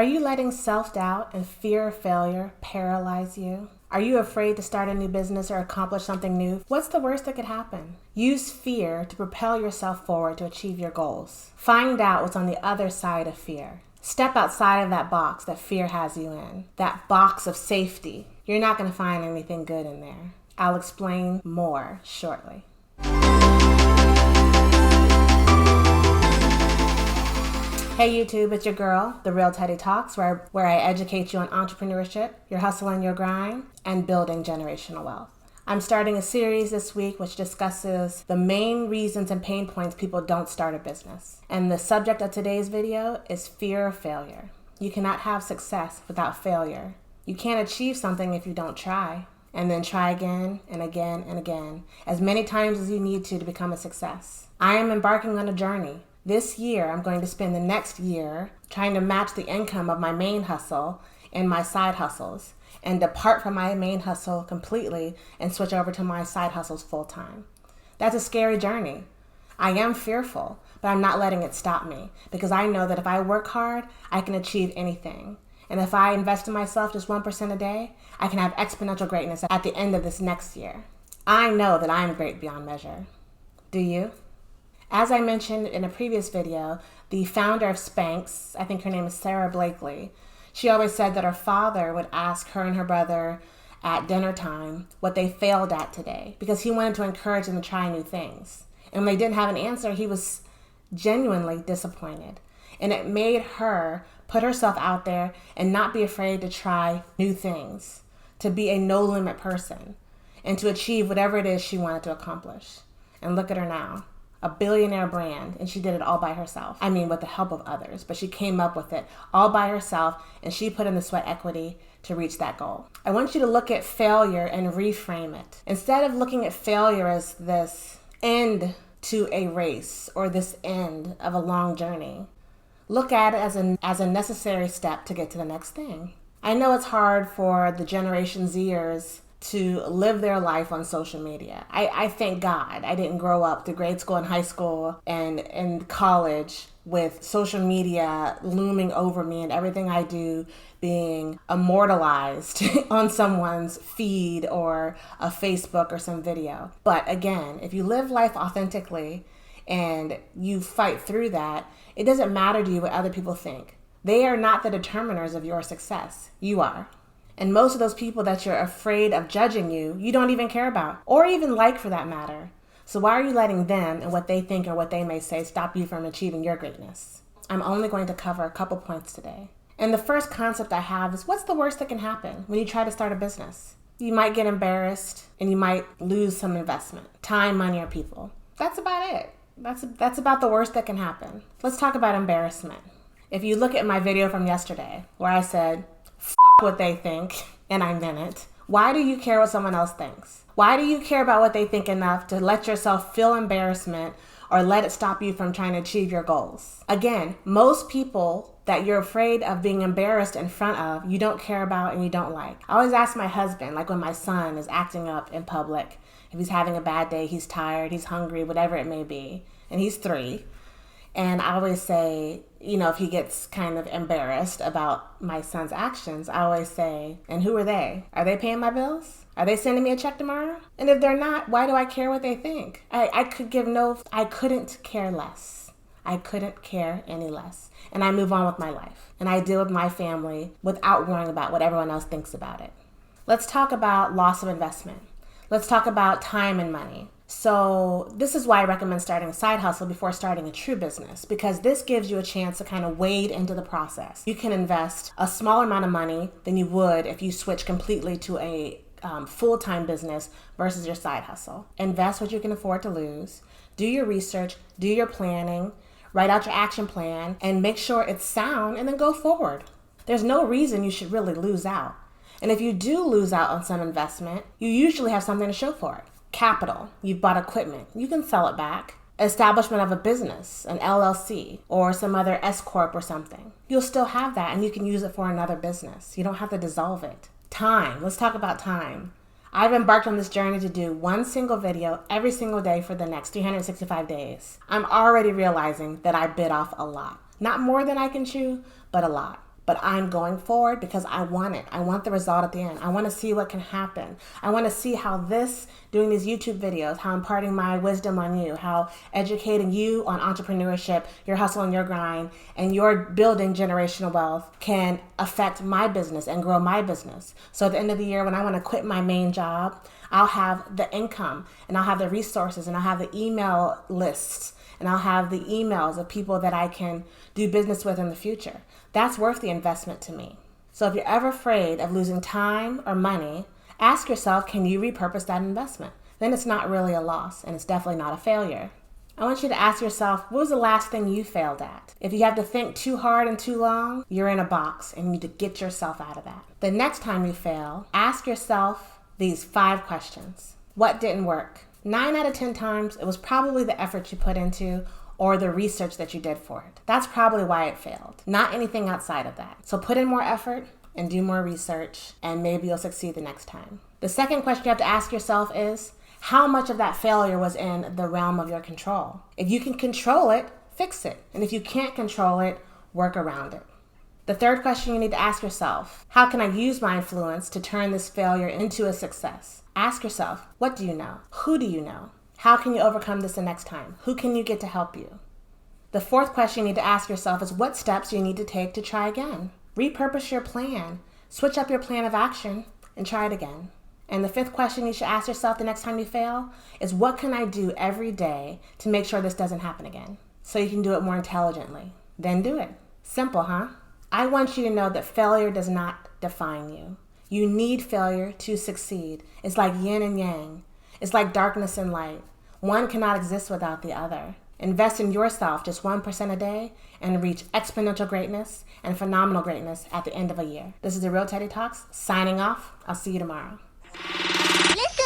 Are you letting self-doubt and fear of failure paralyze you? Are you afraid to start a new business or accomplish something new? What's the worst that could happen? Use fear to propel yourself forward to achieve your goals. Find out what's on the other side of fear. Step outside of that box that fear has you in, that box of safety. You're not going to find anything good in there. I'll explain more shortly. Hey YouTube, it's your girl, The Real Teddy Talks, where I educate you on entrepreneurship, your hustle and your grind, and building generational wealth. I'm starting a series this week which discusses the main reasons and pain points people don't start a business. And the subject of today's video is fear of failure. You cannot have success without failure. You can't achieve something if you don't try, and then try again and again and again, as many times as you need to become a success. I am embarking on a journey. This year, I'm going to spend the next year trying to match the income of my main hustle and my side hustles, and depart from my main hustle completely and switch over to my side hustles full time. That's a scary journey. I am fearful, but I'm not letting it stop me, because I know that if I work hard, I can achieve anything. And if I invest in myself just 1% a day, I can have exponential greatness at the end of this next year. I know that I am great beyond measure. Do you? As I mentioned in a previous video, the founder of Spanx, I think her name is Sarah Blakely, she always said that her father would ask her and her brother at dinner time what they failed at today, because he wanted to encourage them to try new things. And when they didn't have an answer, he was genuinely disappointed. And it made her put herself out there and not be afraid to try new things, to be a no-limit person, and to achieve whatever it is she wanted to accomplish. And look at her now. A billionaire brand, and she did it all by herself. I mean, with the help of others, but she came up with it all by herself, and she put in the sweat equity to reach that goal. I want you to look at failure and reframe it. Instead of looking at failure as this end to a race or this end of a long journey, look at it as a necessary step to get to the next thing. I know it's hard for the Generation Zers to live their life on social media. I thank God I didn't grow up through grade school and high school and in college with social media looming over me and everything I do being immortalized on someone's feed or a Facebook or some video. But again, if you live life authentically and you fight through that, it doesn't matter to you what other people think. They are not the determiners of your success. You are. And most of those people that you're afraid of judging you, you don't even care about, or even like for that matter. So why are you letting them and what they think or what they may say stop you from achieving your greatness? I'm only going to cover a couple points today. And the first concept I have is, what's the worst that can happen when you try to start a business? You might get embarrassed and you might lose some investment, time, money, or people. That's about it. That's about the worst that can happen. Let's talk about embarrassment. If you look at my video from yesterday where I said, what they think, and I meant it. Why do you care what someone else thinks? Why do you care about what they think enough to let yourself feel embarrassment or let it stop you from trying to achieve your goals? Again, most people that you're afraid of being embarrassed in front of, you don't care about and you don't like. I always ask my husband, like when my son is acting up in public, if he's having a bad day, he's tired, he's hungry, whatever it may be, and he's 3. And I always say, if he gets kind of embarrassed about my son's actions, I always say, and who are they? Are they paying my bills? Are they sending me a check tomorrow? And if they're not, why do I care what they think? I couldn't care less. I couldn't care any less. And I move on with my life. And I deal with my family without worrying about what everyone else thinks about it. Let's talk about loss of investment. Let's talk about time and money. So this is why I recommend starting a side hustle before starting a true business, because this gives you a chance to kind of wade into the process. You can invest a smaller amount of money than you would if you switch completely to a full-time business versus your side hustle. Invest what you can afford to lose. Do your research, do your planning, write out your action plan, and make sure it's sound, and then go forward. There's no reason you should really lose out. And if you do lose out on some investment, you usually have something to show for it. Capital, you've bought equipment, you can sell it back. Establishment of a business, an LLC, or some other S Corp or something. You'll still have that and you can use it for another business. You don't have to dissolve it. Time, let's talk about time. I've embarked on this journey to do one single video every single day for the next 365 days. I'm already realizing that I bit off a lot. Not more than I can chew, but a lot. But I'm going forward because I want it. I want the result at the end. I want to see what can happen. I want to see how doing these YouTube videos, how imparting my wisdom on you, how educating you on entrepreneurship, your hustle and your grind, and your building generational wealth can affect my business and grow my business. So at the end of the year, when I want to quit my main job, I'll have the income and I'll have the resources and I'll have the email lists and I'll have the emails of people that I can do business with in the future. That's worth the investment to me. So if you're ever afraid of losing time or money, ask yourself, can you repurpose that investment? Then it's not really a loss and it's definitely not a failure. I want you to ask yourself, what was the last thing you failed at? If you have to think too hard and too long, you're in a box and you need to get yourself out of that. The next time you fail, ask yourself these 5 questions. What didn't work? 9 out of 10 times, it was probably the effort you put into or the research that you did for it. That's probably why it failed, not anything outside of that. So put in more effort and do more research, and maybe you'll succeed the next time. The second question you have to ask yourself is, how much of that failure was in the realm of your control? If you can control it, fix it. And if you can't control it, work around it. The third question you need to ask yourself, how can I use my influence to turn this failure into a success? Ask yourself, what do you know? Who do you know? How can you overcome this the next time? Who can you get to help you? The fourth question you need to ask yourself is, what steps do you need to take to try again? Repurpose your plan, switch up your plan of action, and try it again. And the fifth question you should ask yourself the next time you fail is, what can I do every day to make sure this doesn't happen again? So you can do it more intelligently. Then do it. Simple, huh? I want you to know that failure does not define you. You need failure to succeed. It's like yin and yang. It's like darkness and light. One cannot exist without the other. Invest in yourself just 1% a day and reach exponential greatness and phenomenal greatness at the end of a year. This is The Real Teddy Talks, signing off. I'll see you tomorrow. Listen.